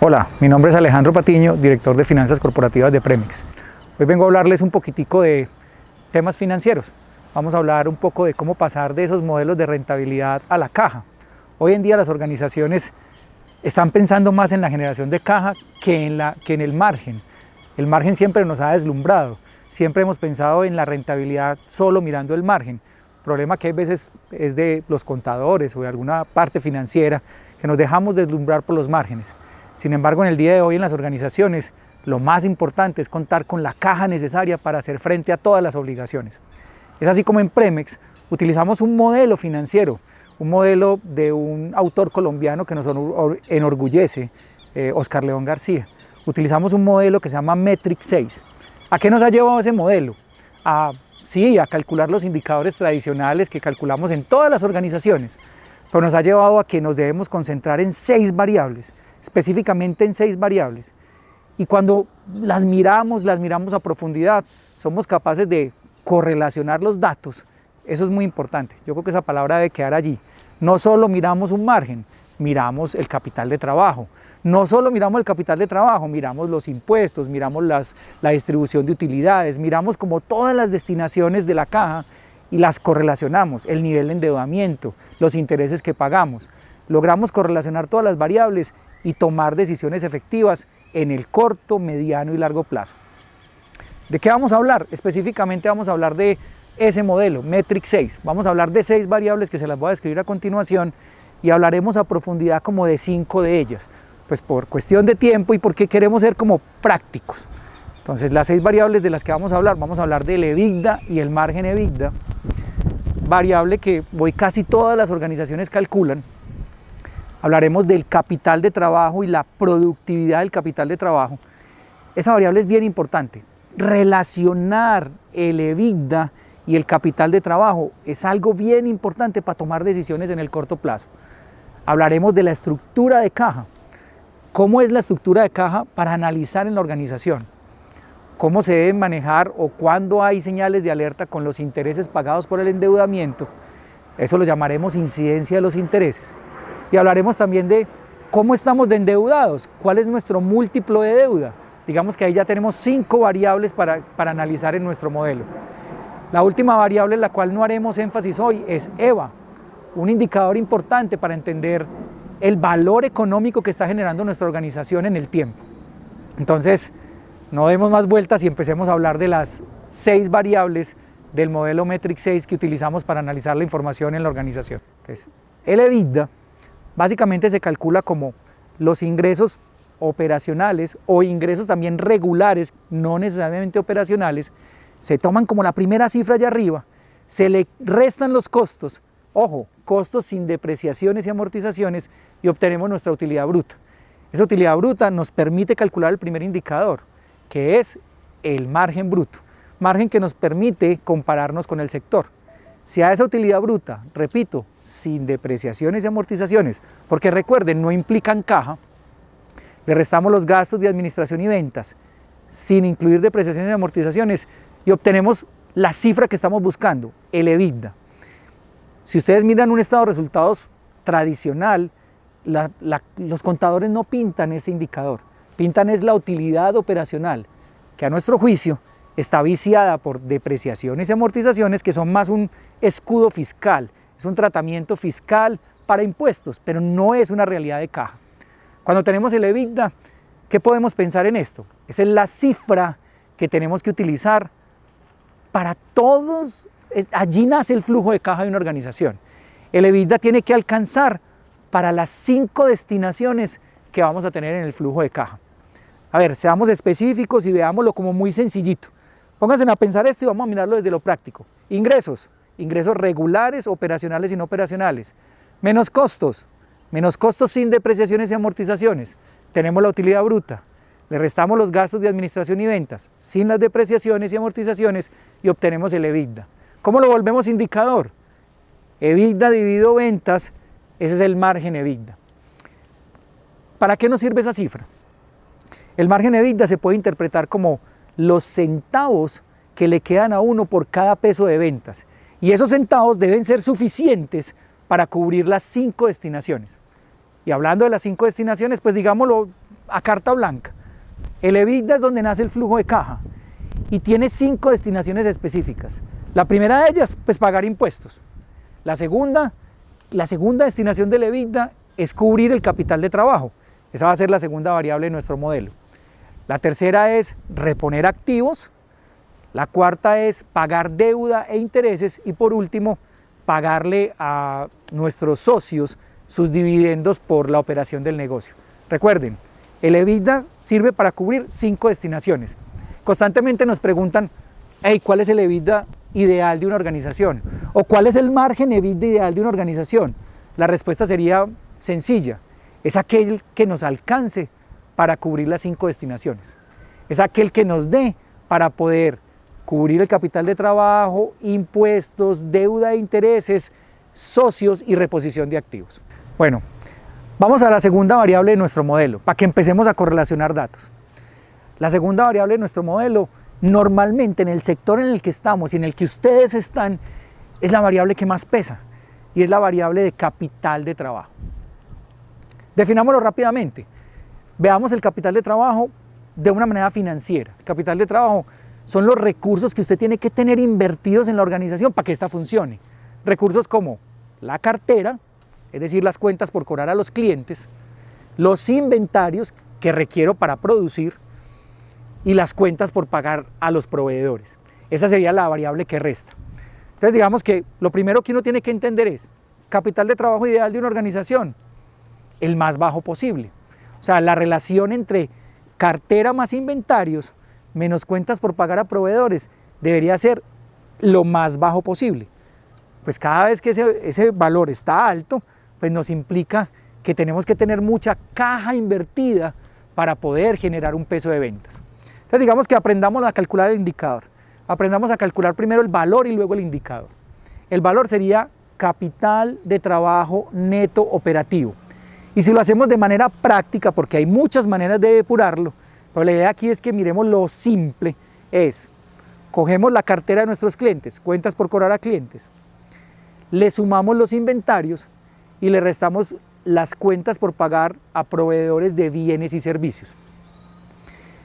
Hola, mi nombre es Alejandro Patiño, director de Finanzas Corporativas de Premex. Hoy vengo a hablarles un poquitico de temas financieros. Vamos a hablar un poco de cómo pasar de esos modelos de rentabilidad a la caja. Hoy en día las organizaciones están pensando más en la generación de caja que en el margen. El margen siempre nos ha deslumbrado. Siempre hemos pensado en la rentabilidad solo mirando el margen. El problema que a veces es de los contadores o de alguna parte financiera que nos dejamos deslumbrar por los márgenes. Sin embargo, en el día de hoy en las organizaciones, lo más importante es contar con la caja necesaria para hacer frente a todas las obligaciones. Es así como en Premex utilizamos un modelo financiero, un modelo de un autor colombiano que nos enorgullece, Oscar León García. Utilizamos un modelo que se llama Metric 6. ¿A qué nos ha llevado ese modelo? A calcular los indicadores tradicionales que calculamos en todas las organizaciones, pero nos ha llevado a que nos debemos concentrar en 6 variables, específicamente en 6 variables. Y cuando las miramos a profundidad, somos capaces de correlacionar los datos. Eso es muy importante. Yo creo que esa palabra debe quedar allí. No solo miramos un margen, miramos el capital de trabajo. No solo miramos el capital de trabajo, miramos los impuestos, miramos la distribución de utilidades, miramos como todas las destinaciones de la caja y las correlacionamos, el nivel de endeudamiento, los intereses que pagamos. Logramos correlacionar todas las variables y tomar decisiones efectivas en el corto, mediano y largo plazo. ¿De qué vamos a hablar? Específicamente vamos a hablar de ese modelo, Metric 6. Vamos a hablar de 6 variables que se las voy a describir a continuación y hablaremos a profundidad como de 5 de ellas, pues por cuestión de tiempo y porque queremos ser como prácticos. Entonces las 6 variables de las que vamos a hablar del EBITDA y el margen EBITDA, variable que hoy casi todas las organizaciones calculan. Hablaremos del capital de trabajo y la productividad del capital de trabajo. Esa variable es bien importante. Relacionar el EBITDA y el capital de trabajo es algo bien importante para tomar decisiones en el corto plazo. Hablaremos de la estructura de caja. ¿Cómo es la estructura de caja para analizar en la organización? ¿Cómo se deben manejar o cuándo hay señales de alerta con los intereses pagados por el endeudamiento? Eso lo llamaremos incidencia de los intereses. Y hablaremos también de cómo estamos de endeudados, cuál es nuestro múltiplo de deuda. Digamos que ahí ya tenemos 5 variables para analizar en nuestro modelo. La última variable en la cual no haremos énfasis hoy es EVA, un indicador importante para entender el valor económico que está generando nuestra organización en el tiempo. Entonces, no demos más vueltas y empecemos a hablar de las 6 variables del modelo Metric 6 que utilizamos para analizar la información en la organización. Entonces, el EBITDA básicamente se calcula como los ingresos operacionales o ingresos también regulares, no necesariamente operacionales, se toman como la primera cifra allá arriba, se le restan los costos, ojo, costos sin depreciaciones y amortizaciones y obtenemos nuestra utilidad bruta. Esa utilidad bruta nos permite calcular el primer indicador, que es el margen bruto, margen que nos permite compararnos con el sector. Si a esa utilidad bruta, repito, sin depreciaciones y amortizaciones, porque recuerden, no implican caja, le restamos los gastos de administración y ventas, sin incluir depreciaciones y amortizaciones, y obtenemos la cifra que estamos buscando, el EBITDA. Si ustedes miran un estado de resultados tradicional, los contadores no pintan ese indicador, pintan es la utilidad operacional, que a nuestro juicio está viciada por depreciaciones y amortizaciones que son más un escudo fiscal, es un tratamiento fiscal para impuestos, pero no es una realidad de caja. Cuando tenemos el EBITDA, ¿qué podemos pensar en esto? Esa es la cifra que tenemos que utilizar para todos, allí nace el flujo de caja de una organización. El EBITDA tiene que alcanzar para las 5 destinaciones que vamos a tener en el flujo de caja. A ver, seamos específicos y veámoslo como muy sencillito. Pónganse a pensar esto y vamos a mirarlo desde lo práctico. Ingresos regulares, operacionales y no operacionales. Menos costos sin depreciaciones y amortizaciones. Tenemos la utilidad bruta. Le restamos los gastos de administración y ventas, sin las depreciaciones y amortizaciones y obtenemos el EBITDA. ¿Cómo lo volvemos indicador? EBITDA dividido ventas, ese es el margen EBITDA. ¿Para qué nos sirve esa cifra? El margen EBITDA se puede interpretar como los centavos que le quedan a uno por cada peso de ventas. Y esos centavos deben ser suficientes para cubrir las 5 destinaciones. Y hablando de las 5 destinaciones, pues digámoslo a carta blanca. El EBITDA es donde nace el flujo de caja y tiene 5 destinaciones específicas. La primera de ellas, pues pagar impuestos. La segunda destinación del EBITDA es cubrir el capital de trabajo. Esa va a ser la segunda variable de nuestro modelo. La tercera es reponer activos. La cuarta es pagar deuda e intereses. Y por último, pagarle a nuestros socios sus dividendos por la operación del negocio. Recuerden, el EBITDA sirve para cubrir 5 destinaciones. Constantemente nos preguntan, hey, ¿cuál es el EBITDA ideal de una organización? ¿O cuál es el margen EBITDA ideal de una organización? La respuesta sería sencilla, es aquel que nos alcance para cubrir las 5 destinaciones. Es aquel que nos dé para poder cubrir el capital de trabajo, impuestos, deuda e intereses, socios y reposición de activos. Bueno, vamos a la segunda variable de nuestro modelo, para que empecemos a correlacionar datos. La segunda variable de nuestro modelo, normalmente en el sector en el que estamos y en el que ustedes están, es la variable que más pesa, y es la variable de capital de trabajo. Definámoslo rápidamente. Veamos el capital de trabajo de una manera financiera. El capital de trabajo son los recursos que usted tiene que tener invertidos en la organización para que ésta funcione. Recursos como la cartera, es decir, las cuentas por cobrar a los clientes, los inventarios que requiero para producir y las cuentas por pagar a los proveedores. Esa sería la variable que resta. Entonces digamos que lo primero que uno tiene que entender es capital de trabajo ideal de una organización, el más bajo posible. O sea, la relación entre cartera más inventarios menos cuentas por pagar a proveedores debería ser lo más bajo posible. Pues cada vez que ese valor está alto, pues nos implica que tenemos que tener mucha caja invertida para poder generar un peso de ventas. Entonces digamos que aprendamos a calcular el indicador. Aprendamos a calcular primero el valor y luego el indicador. El valor sería capital de trabajo neto operativo. Y si lo hacemos de manera práctica, porque hay muchas maneras de depurarlo, pero la idea aquí es que miremos lo simple, es, cogemos la cartera de nuestros clientes, cuentas por cobrar a clientes, le sumamos los inventarios y le restamos las cuentas por pagar a proveedores de bienes y servicios.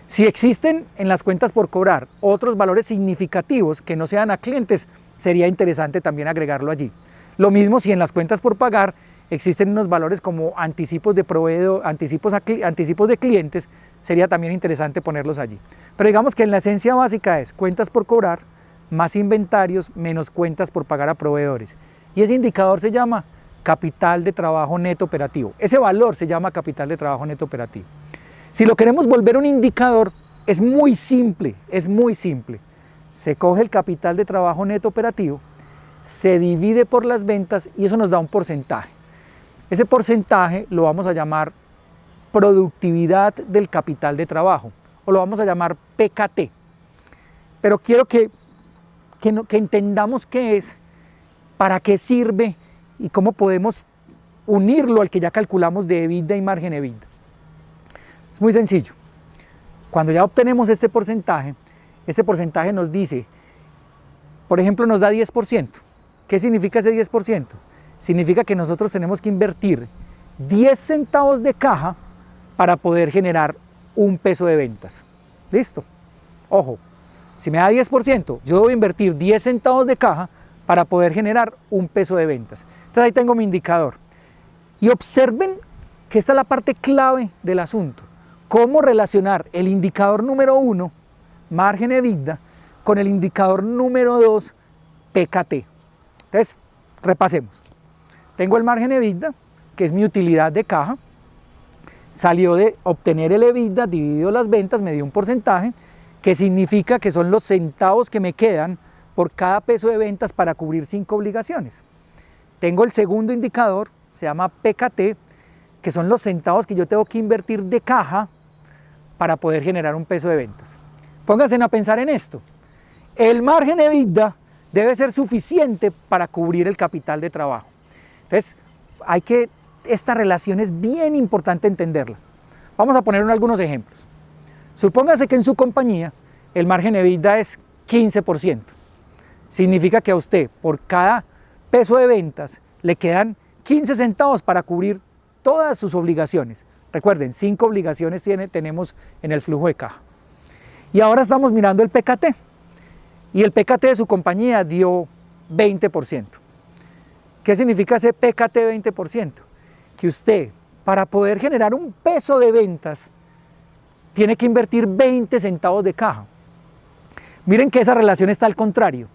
Si existen en las cuentas por cobrar otros valores significativos que no sean a clientes, sería interesante también agregarlo allí. Lo mismo si en las cuentas por pagar existen unos valores como anticipos de proveedor, anticipos de clientes, sería también interesante ponerlos allí. Pero digamos que en la esencia básica es cuentas por cobrar más inventarios menos cuentas por pagar a proveedores. Y ese indicador se llama capital de trabajo neto operativo. Ese valor se llama capital de trabajo neto operativo. Si lo queremos volver un indicador, es muy simple, es muy simple. Se coge el capital de trabajo neto operativo, se divide por las ventas y eso nos da un porcentaje. Ese porcentaje lo vamos a llamar productividad del capital de trabajo o lo vamos a llamar PKT. Pero quiero que entendamos qué es, para qué sirve y cómo podemos unirlo al que ya calculamos de EBITDA y margen EBITDA. Es muy sencillo. Cuando ya obtenemos este porcentaje nos dice, por ejemplo, nos da 10%. ¿Qué significa ese 10%? Significa que nosotros tenemos que invertir 10 centavos de caja para poder generar un peso de ventas. ¿Listo? Ojo, si me da 10%, yo debo invertir 10 centavos de caja para poder generar un peso de ventas. Entonces ahí tengo mi indicador. Y observen que esta es la parte clave del asunto. Cómo relacionar el indicador número 1, margen EBITDA, con el indicador número 2, PKT. Entonces, repasemos. Tengo el margen EBITDA, que es mi utilidad de caja. Salió de obtener el EBITDA dividido las ventas, me dio un porcentaje, que significa que son los centavos que me quedan por cada peso de ventas para cubrir 5 obligaciones. Tengo el segundo indicador, se llama PKT, que son los centavos que yo tengo que invertir de caja para poder generar un peso de ventas. Pónganse a pensar en esto. El margen EBITDA debe ser suficiente para cubrir el capital de trabajo. Entonces, esta relación es bien importante entenderla. Vamos a poner algunos ejemplos. Supóngase que en su compañía el margen EBITDA es 15%. Significa que a usted por cada peso de ventas le quedan 15 centavos para cubrir todas sus obligaciones. Recuerden, 5 obligaciones tenemos en el flujo de caja. Y ahora estamos mirando el PKT. Y el PKT de su compañía dio 20%. ¿Qué significa ese PKT 20%? Que usted, para poder generar un peso de ventas, tiene que invertir 20 centavos de caja. Miren que esa relación está al contrario.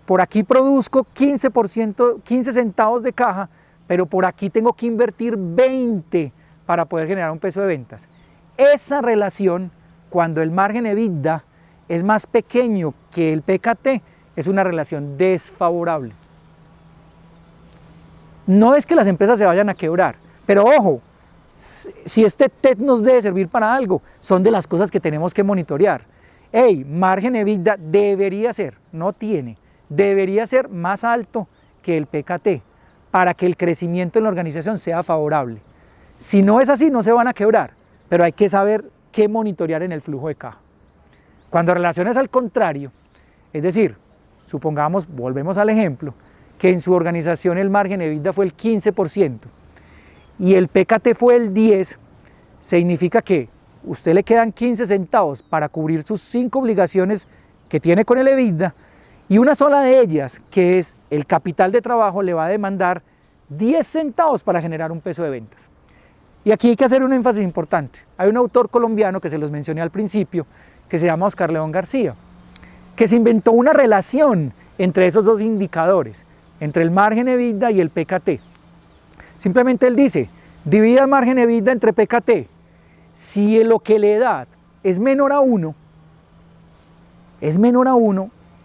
Por aquí produzco 15%, 15 centavos de caja, pero por aquí tengo que invertir 20 para poder generar un peso de ventas. Esa relación, cuando el margen EBITDA es más pequeño que el PKT, es una relación desfavorable. No es que las empresas se vayan a quebrar, pero ojo, si este TED nos debe servir para algo, son de las cosas que tenemos que monitorear. Hey, margen EBITDA debería ser, no tiene, debería ser más alto que el PKT para que el crecimiento en la organización sea favorable. Si no es así, no se van a quebrar, pero hay que saber qué monitorear en el flujo de caja. Cuando relaciones al contrario, es decir, supongamos, volvemos al ejemplo, que en su organización el margen EBITDA fue el 15% y el PKT fue el 10%, significa que usted le quedan 15 centavos para cubrir sus 5 obligaciones que tiene con el EBITDA y una sola de ellas, que es el capital de trabajo, le va a demandar 10 centavos para generar un peso de ventas. Y aquí hay que hacer un énfasis importante. Hay un autor colombiano que se los mencioné al principio, que se llama Oscar León García, que se inventó una relación entre esos dos indicadores, entre el margen EBITDA y el PKT. Simplemente él dice, divida el margen EBITDA entre PKT. Si lo que le da es menor a 1,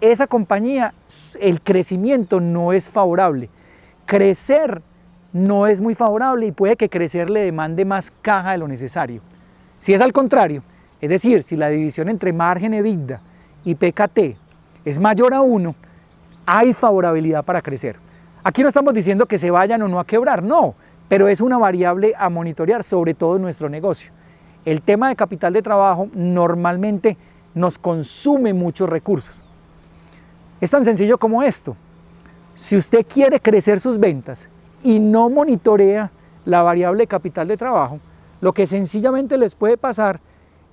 esa compañía, el crecimiento no es favorable. Crecer no es muy favorable y puede que crecer le demande más caja de lo necesario. Si es al contrario, es decir, si la división entre margen EBITDA y PKT es mayor a 1, hay favorabilidad para crecer. Aquí no estamos diciendo que se vayan o no a quebrar, no, pero es una variable a monitorear, sobre todo en nuestro negocio. El tema de capital de trabajo normalmente nos consume muchos recursos. Es tan sencillo como esto. Si usted quiere crecer sus ventas y no monitorea la variable de capital de trabajo, lo que sencillamente les puede pasar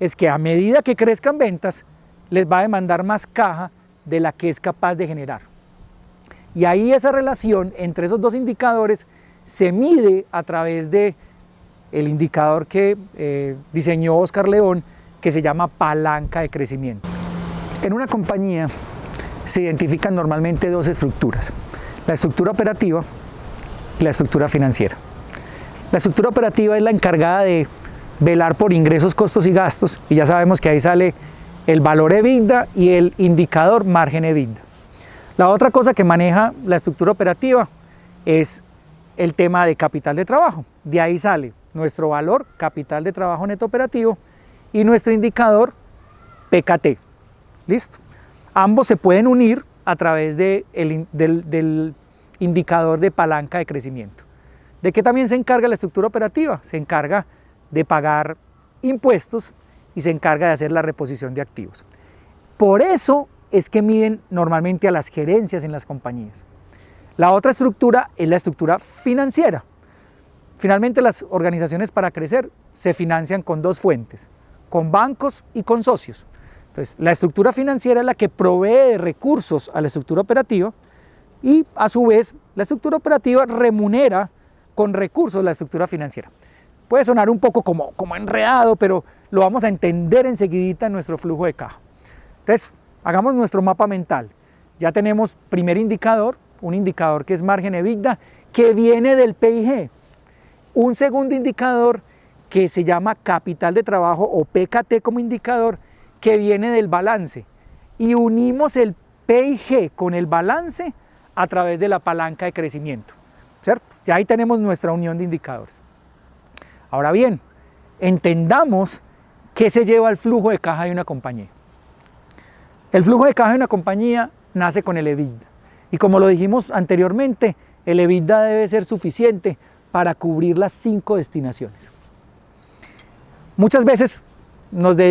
es que a medida que crezcan ventas, les va a demandar más caja de la que es capaz de generar. Y ahí esa relación entre esos dos indicadores se mide a través de el indicador que diseñó Oscar León, que se llama palanca de crecimiento. En una compañía se identifican normalmente dos estructuras, la estructura operativa y la estructura financiera. La estructura operativa es la encargada de velar por ingresos, costos y gastos, y ya sabemos que ahí sale el valor EBITDA y el indicador margen EBITDA. La otra cosa que maneja la estructura operativa es el tema de capital de trabajo. De ahí sale nuestro valor, capital de trabajo neto operativo, y nuestro indicador PKT. ¿Listo? Ambos se pueden unir a través del indicador de palanca de crecimiento. ¿De qué también se encarga la estructura operativa? Se encarga de pagar impuestos y se encarga de hacer la reposición de activos. Por eso es que miden normalmente a las gerencias en las compañías. La otra estructura es la estructura financiera. Finalmente, las organizaciones para crecer se financian con dos fuentes, con bancos y con socios. Entonces, la estructura financiera es la que provee de recursos a la estructura operativa y, a su vez, la estructura operativa remunera con recursos la estructura financiera. Puede sonar un poco como enredado, pero lo vamos a entender enseguidita en nuestro flujo de caja. Entonces, hagamos nuestro mapa mental. Ya tenemos primer indicador, un indicador que es margen EBITDA, que viene del PIG. Un segundo indicador que se llama capital de trabajo o PKT como indicador, que viene del balance. Y unimos el PIG con el balance a través de la palanca de crecimiento, ¿cierto? Ya ahí tenemos nuestra unión de indicadores. Ahora bien, entendamos qué se lleva el flujo de caja de una compañía. El flujo de caja de una compañía nace con el EBITDA. Y como lo dijimos anteriormente, el EBITDA debe ser suficiente para cubrir las 5 destinaciones. Muchas veces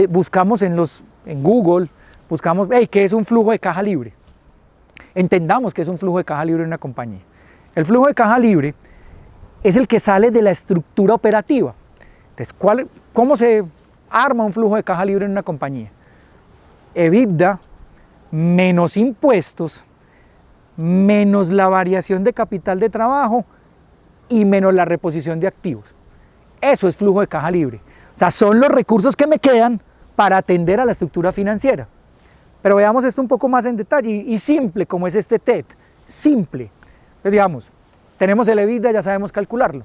buscamos en Google, buscamos, ¿qué es un flujo de caja libre? Entendamos qué es un flujo de caja libre en una compañía. El flujo de caja libre es el que sale de la estructura operativa. Entonces, ¿cómo se arma un flujo de caja libre en una compañía? EBITDA menos impuestos, menos la variación de capital de trabajo y menos la reposición de activos. Eso es flujo de caja libre. O sea, son los recursos que me quedan para atender a la estructura financiera. Pero veamos esto un poco más en detalle y simple, como es este TED. Simple. Entonces, digamos, tenemos el EBITDA, ya sabemos calcularlo.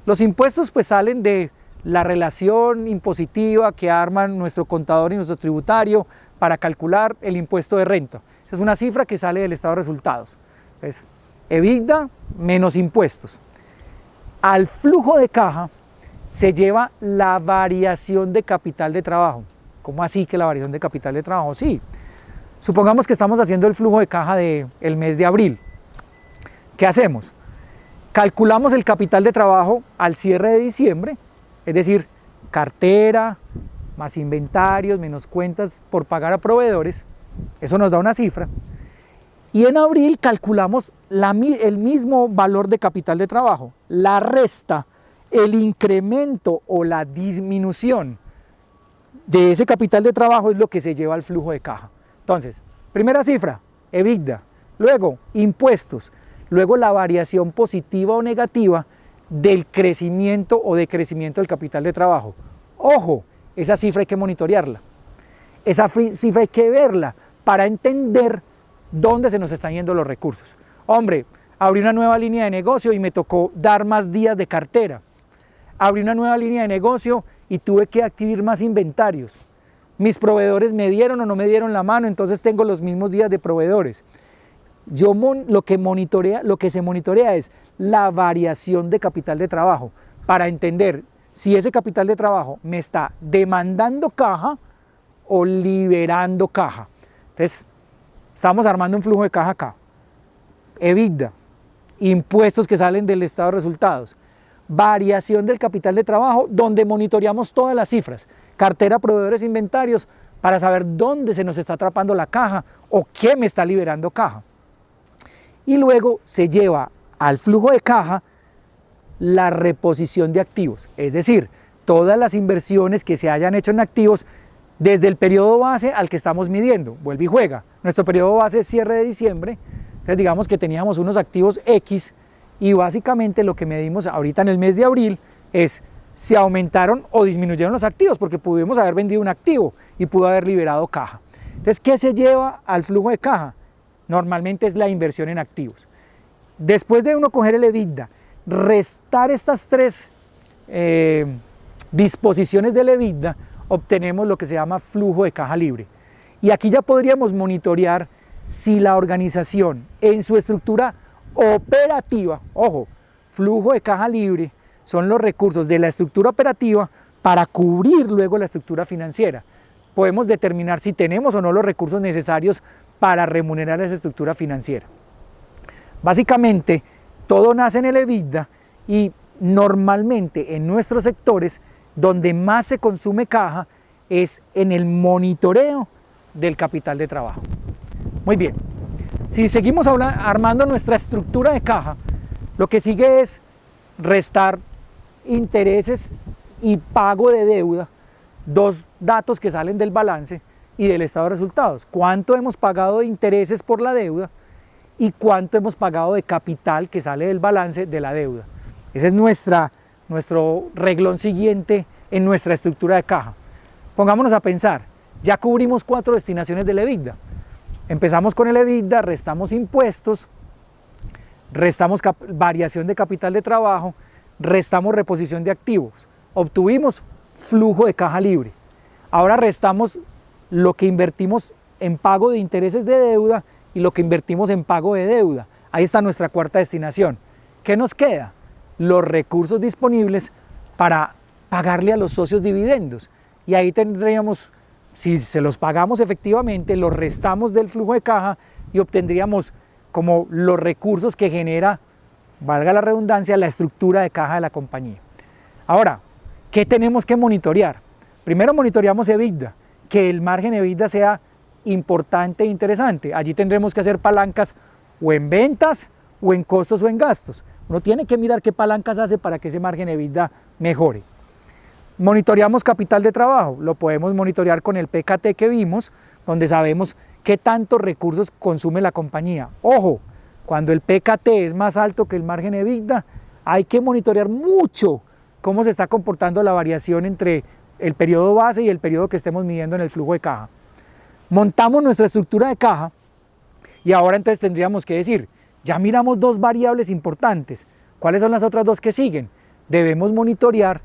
Los impuestos pues salen de la relación impositiva que arman nuestro contador y nuestro tributario para calcular el impuesto de renta. Esa es una cifra que sale del estado de resultados. Entonces, EBITDA menos impuestos. Al flujo de caja se lleva la variación de capital de trabajo. ¿Cómo así que la variación de capital de trabajo? Sí. Supongamos que estamos haciendo el flujo de caja del mes de abril. ¿Qué hacemos? Calculamos el capital de trabajo al cierre de diciembre, es decir, cartera, más inventarios, menos cuentas por pagar a proveedores. Eso nos da una cifra. Y en abril calculamos el mismo valor de capital de trabajo. La resta, el incremento o la disminución de ese capital de trabajo es lo que se lleva al flujo de caja. Entonces, primera cifra, EBITDA, luego impuestos, luego la variación positiva o negativa del crecimiento o decrecimiento del capital de trabajo. Ojo, esa cifra hay que monitorearla, esa cifra hay que verla para entender dónde se nos están yendo los recursos. Hombre, abrí una nueva línea de negocio y me tocó dar más días de cartera. Abrí una nueva línea de negocio y tuve que adquirir más inventarios. Mis proveedores me dieron o no me dieron la mano, entonces tengo los mismos días de proveedores. Lo que se monitorea es la variación de capital de trabajo para entender si ese capital de trabajo me está demandando caja o liberando caja. Entonces, estamos armando un flujo de caja acá. EBITDA, impuestos que salen del estado de resultados, variación del capital de trabajo, donde monitoreamos todas las cifras, cartera, proveedores, inventarios, para saber dónde se nos está atrapando la caja o qué me está liberando caja. Y luego se lleva al flujo de caja la reposición de activos, es decir, todas las inversiones que se hayan hecho en activos desde el periodo base al que estamos midiendo. Vuelve y juega. Nuestro periodo base es cierre de diciembre, entonces digamos que teníamos unos activos X y básicamente lo que medimos ahorita en el mes de abril es si aumentaron o disminuyeron los activos, porque pudimos haber vendido un activo y pudo haber liberado caja. Entonces, ¿qué se lleva al flujo de caja? Normalmente es la inversión en activos. Después de uno coger el EBITDA, restar estas tres disposiciones del EBITDA, obtenemos lo que se llama flujo de caja libre. Y aquí ya podríamos monitorear si la organización en su estructura operativa, ojo, flujo de caja libre son los recursos de la estructura operativa para cubrir luego la estructura financiera. Podemos determinar si tenemos o no los recursos necesarios para remunerar esa estructura financiera. Básicamente, todo nace en el EBITDA y normalmente en nuestros sectores donde más se consume caja es en el monitoreo del capital de trabajo. Muy bien, si seguimos armando nuestra estructura de caja, lo que sigue es restar intereses y pago de deuda, dos datos que salen del balance y del estado de resultados. ¿Cuánto hemos pagado de intereses por la deuda y cuánto hemos pagado de capital que sale del balance de la deuda? Ese es nuestro reglón siguiente en nuestra estructura de caja. Pongámonos a pensar, ya cubrimos 4 destinaciones del EBITDA. Empezamos con el EBITDA, restamos impuestos, restamos variación de capital de trabajo, restamos reposición de activos, obtuvimos flujo de caja libre. Ahora restamos lo que invertimos en pago de intereses de deuda y lo que invertimos en pago de deuda. Ahí está nuestra cuarta destinación. ¿Qué nos queda? Los recursos disponibles para pagarle a los socios dividendos. Y ahí tendríamos, si se los pagamos efectivamente, los restamos del flujo de caja y obtendríamos como los recursos que genera, valga la redundancia, la estructura de caja de la compañía. Ahora, ¿qué tenemos que monitorear? Primero monitoreamos EBITDA, que el margen de EBITDA sea importante e interesante. Allí tendremos que hacer palancas o en ventas, o en costos o en gastos. Uno tiene que mirar qué palancas hace para que ese margen de EBITDA mejore. Monitoreamos capital de trabajo, lo podemos monitorear con el PKT que vimos, donde sabemos qué tantos recursos consume la compañía. Ojo, cuando el PKT es más alto que el margen EBITDA, hay que monitorear mucho cómo se está comportando la variación entre el periodo base y el periodo que estemos midiendo en el flujo de caja. Montamos nuestra estructura de caja y ahora entonces tendríamos que decir, ya miramos dos variables importantes, ¿cuáles son las otras dos que siguen? Debemos monitorear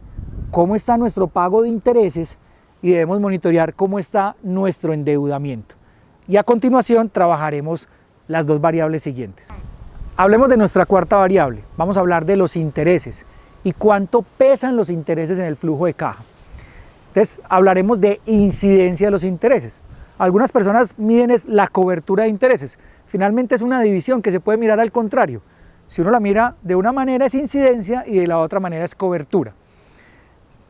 cómo está nuestro pago de intereses y debemos monitorear cómo está nuestro endeudamiento. Y a continuación trabajaremos las dos variables siguientes. Hablemos de nuestra cuarta variable, vamos a hablar de los intereses y cuánto pesan los intereses en el flujo de caja. Entonces hablaremos de incidencia de los intereses. Algunas personas miden la cobertura de intereses, finalmente es una división que se puede mirar al contrario. Si uno la mira de una manera es incidencia y de la otra manera es cobertura.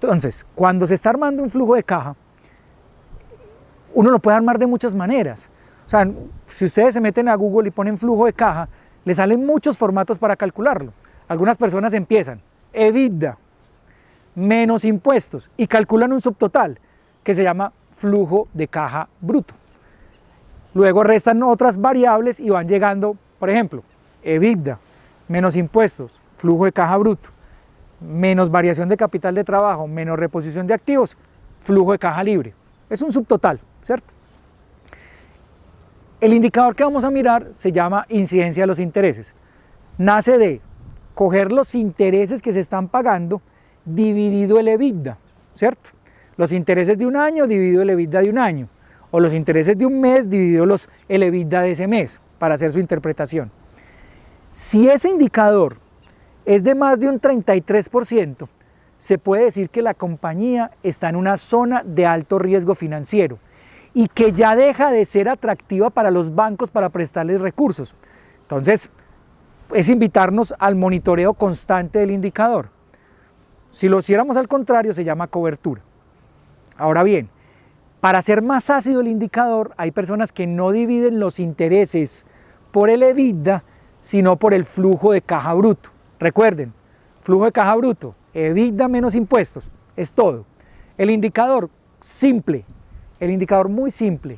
Entonces, cuando se está armando un flujo de caja, uno lo puede armar de muchas maneras. O sea, si ustedes se meten a Google y ponen flujo de caja, les salen muchos formatos para calcularlo. Algunas personas empiezan EBITDA menos impuestos y calculan un subtotal que se llama flujo de caja bruto. Luego restan otras variables y van llegando, por ejemplo, EBITDA menos impuestos, flujo de caja bruto, menos variación de capital de trabajo, menos reposición de activos, flujo de caja libre. Es un subtotal, ¿cierto? El indicador que vamos a mirar se llama incidencia de los intereses. Nace de coger los intereses que se están pagando dividido el EBITDA, ¿cierto? Los intereses de un año dividido el EBITDA de un año, o los intereses de un mes dividido el EBITDA de ese mes, para hacer su interpretación. Si ese indicador es de más de un 33%, se puede decir que la compañía está en una zona de alto riesgo financiero y que ya deja de ser atractiva para los bancos para prestarles recursos. Entonces, es invitarnos al monitoreo constante del indicador. Si lo hiciéramos al contrario, se llama cobertura. Ahora bien, para hacer más ácido el indicador, hay personas que no dividen los intereses por el EBITDA, sino por el flujo de caja bruto. Recuerden, flujo de caja bruto, EBITDA menos impuestos, es todo. El indicador simple, el indicador muy simple,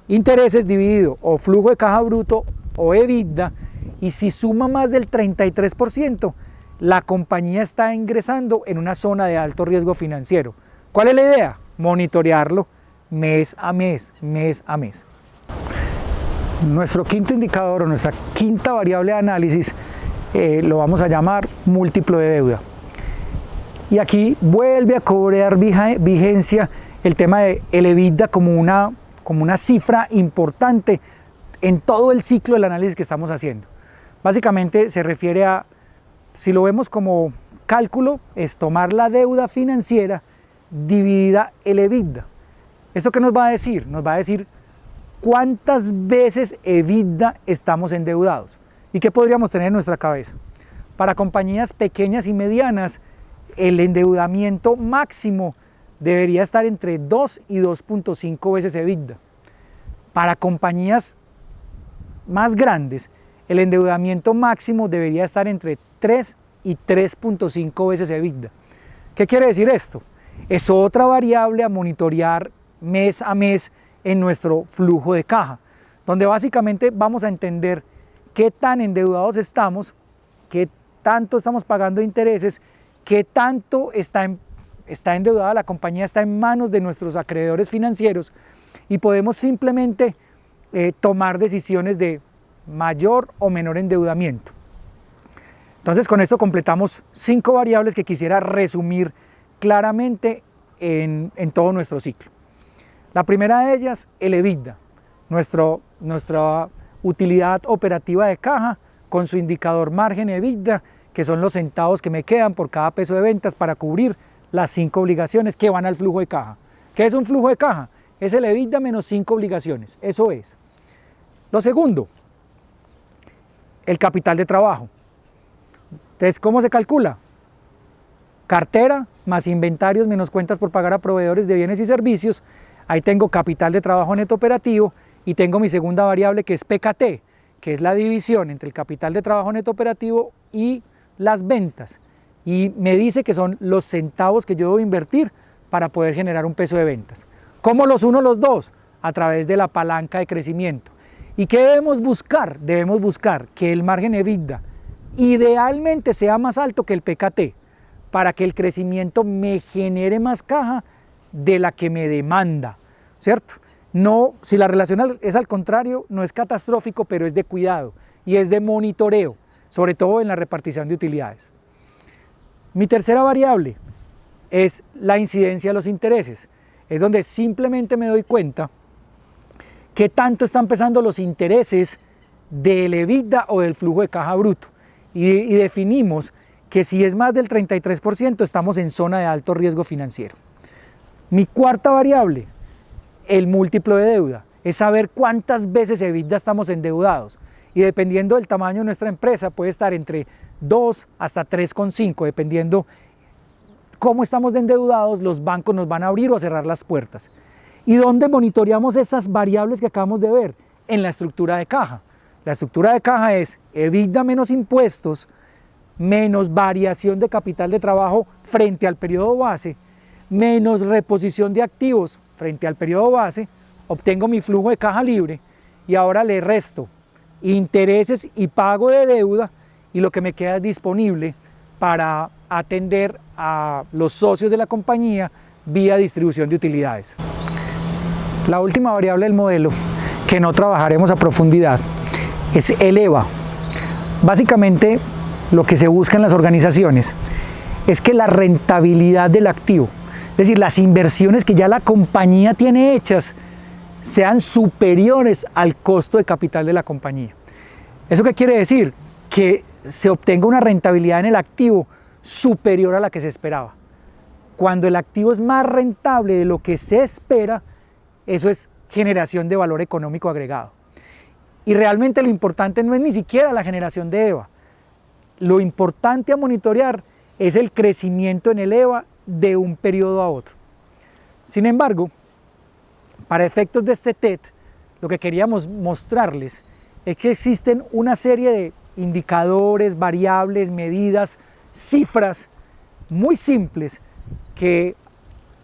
intereses dividido o flujo de caja bruto o EBITDA, y si suma más del 33%, la compañía está ingresando en una zona de alto riesgo financiero. ¿Cuál es la idea? Monitorearlo mes a mes, mes a mes. Nuestro quinto indicador o nuestra quinta variable de análisis lo vamos a llamar múltiplo de deuda. Y aquí vuelve a cobrar vigencia el tema de el EBITDA como una cifra importante en todo el ciclo del análisis que estamos haciendo. Básicamente se refiere a, si lo vemos como cálculo, es tomar la deuda financiera dividida el EBITDA. ¿Esto qué nos va a decir? Nos va a decir cuántas veces EBITDA estamos endeudados y qué podríamos tener en nuestra cabeza. Para compañías pequeñas y medianas, el endeudamiento máximo debería estar entre 2 y 2.5 veces EBITDA. Para compañías más grandes, el endeudamiento máximo debería estar entre 3 y 3.5 veces EBITDA. ¿Qué quiere decir esto? Es otra variable a monitorear mes a mes en nuestro flujo de caja, donde básicamente vamos a entender qué tan endeudados estamos, qué tanto estamos pagando de intereses, qué tanto está endeudada la compañía, está en manos de nuestros acreedores financieros, y podemos simplemente tomar decisiones de mayor o menor endeudamiento. Entonces, con esto completamos 5 variables que quisiera resumir claramente en todo nuestro ciclo. La primera de ellas, el EBITDA, nuestra utilidad operativa de caja con su indicador margen EBITDA, que son los centavos que me quedan por cada peso de ventas para cubrir las 5 obligaciones que van al flujo de caja. ¿Qué es un flujo de caja? Es el EBITDA menos 5 obligaciones, eso es. Lo segundo, el capital de trabajo. Entonces, ¿cómo se calcula? Cartera más inventarios menos cuentas por pagar a proveedores de bienes y servicios. Ahí tengo capital de trabajo neto operativo y tengo mi segunda variable que es PKT, que es la división entre el capital de trabajo neto operativo y las ventas. y me dice que son los centavos que yo debo invertir para poder generar un peso de ventas. ¿Cómo los uno los dos? A través de la palanca de crecimiento. ¿Y qué debemos buscar? Debemos buscar que el margen EBITDA idealmente sea más alto que el PKT, para que el crecimiento me genere más caja de la que me demanda, ¿cierto? No, si la relación es al contrario, no es catastrófico, pero es de cuidado y es de monitoreo, sobre todo en la repartición de utilidades. Mi tercera variable es la incidencia de los intereses. Es donde simplemente me doy cuenta qué tanto están pesando los intereses del EBITDA o del flujo de caja bruto. Y definimos que si es más del 33% estamos en zona de alto riesgo financiero. Mi cuarta variable, el múltiplo de deuda, es saber cuántas veces EBITDA estamos endeudados. Y dependiendo del tamaño de nuestra empresa puede estar entre 2 hasta 3,5, dependiendo cómo estamos de endeudados, los bancos nos van a abrir o a cerrar las puertas. ¿Y dónde monitoreamos esas variables que acabamos de ver? En la estructura de caja. La estructura de caja es EBITDA menos impuestos, menos variación de capital de trabajo frente al periodo base, menos reposición de activos frente al periodo base, obtengo mi flujo de caja libre y ahora le resto intereses y pago de deuda y lo que me queda es disponible para atender a los socios de la compañía vía distribución de utilidades. La última variable del modelo, que no trabajaremos a profundidad, es el EVA. Básicamente, lo que se busca en las organizaciones es que la rentabilidad del activo, es decir, las inversiones que ya la compañía tiene hechas, sean superiores al costo de capital de la compañía. ¿Eso qué quiere decir? Que se obtenga una rentabilidad en el activo superior a la que se esperaba. Cuando el activo es más rentable de lo que se espera, eso es generación de valor económico agregado. Y realmente lo importante no es ni siquiera la generación de EVA. Lo importante a monitorear es el crecimiento en el EVA de un periodo a otro. Sin embargo, para efectos de este TED, lo que queríamos mostrarles es que existen una serie de indicadores, variables, medidas, cifras muy simples que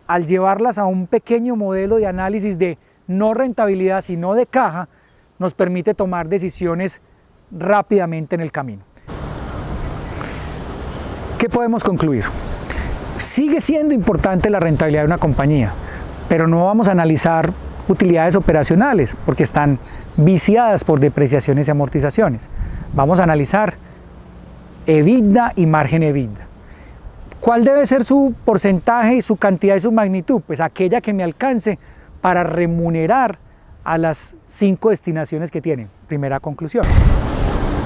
al llevarlas a un pequeño modelo de análisis de no rentabilidad sino de caja, nos permite tomar decisiones rápidamente en el camino. ¿Qué podemos concluir? Sigue siendo importante la rentabilidad de una compañía, pero no vamos a analizar utilidades operacionales porque están viciadas por depreciaciones y amortizaciones. Vamos a analizar EBITDA y margen EBITDA. ¿Cuál debe ser su porcentaje y su cantidad y su magnitud? Pues aquella que me alcance para remunerar a las 5 destinaciones que tienen. Primera conclusión.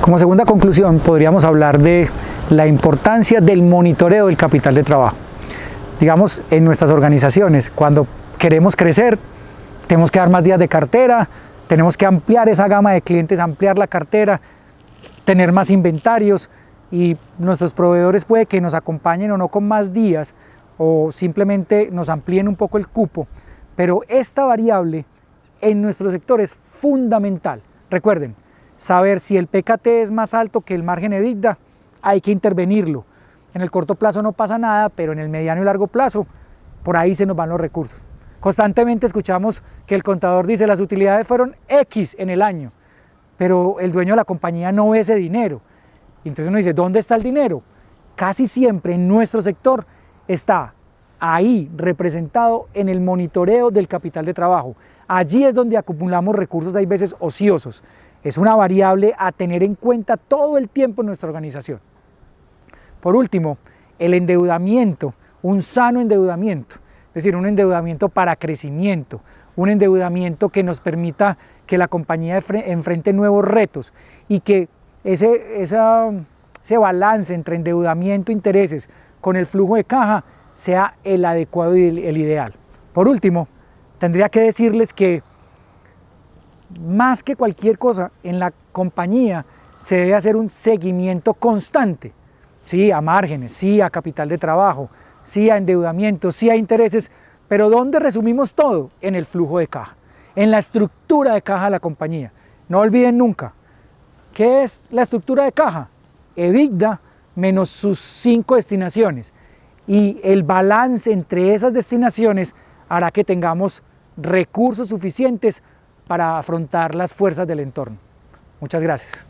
Como segunda conclusión, podríamos hablar de la importancia del monitoreo del capital de trabajo. Digamos, en nuestras organizaciones, cuando queremos crecer, tenemos que dar más días de cartera, tenemos que ampliar esa gama de clientes, ampliar la cartera, tener más inventarios y nuestros proveedores puede que nos acompañen o no con más días o simplemente nos amplíen un poco el cupo, pero esta variable en nuestro sector es fundamental. Recuerden, saber si el PKT es más alto que el margen EBITDA, hay que intervenirlo. En el corto plazo no pasa nada, pero en el mediano y largo plazo, por ahí se nos van los recursos. Constantemente escuchamos que el contador dice las utilidades fueron X en el año, pero el dueño de la compañía no ve ese dinero. Y entonces uno dice, ¿dónde está el dinero? Casi siempre en nuestro sector está ahí representado en el monitoreo del capital de trabajo. Allí es donde acumulamos recursos, hay veces ociosos. Es una variable a tener en cuenta todo el tiempo en nuestra organización. Por último, el endeudamiento, un sano endeudamiento, es decir, un endeudamiento para crecimiento, un endeudamiento que nos permita que la compañía enfrente nuevos retos y que ese balance entre endeudamiento e intereses con el flujo de caja sea el adecuado y el ideal. Por último, tendría que decirles que más que cualquier cosa en la compañía se debe hacer un seguimiento constante, sí a márgenes, sí a capital de trabajo, sí a endeudamiento, sí a intereses, pero ¿dónde resumimos todo? En el flujo de caja, en la estructura de caja de la compañía. No olviden nunca, ¿qué es la estructura de caja? EBITDA menos sus 5 destinaciones. Y el balance entre esas destinaciones hará que tengamos recursos suficientes para afrontar las fuerzas del entorno. Muchas gracias.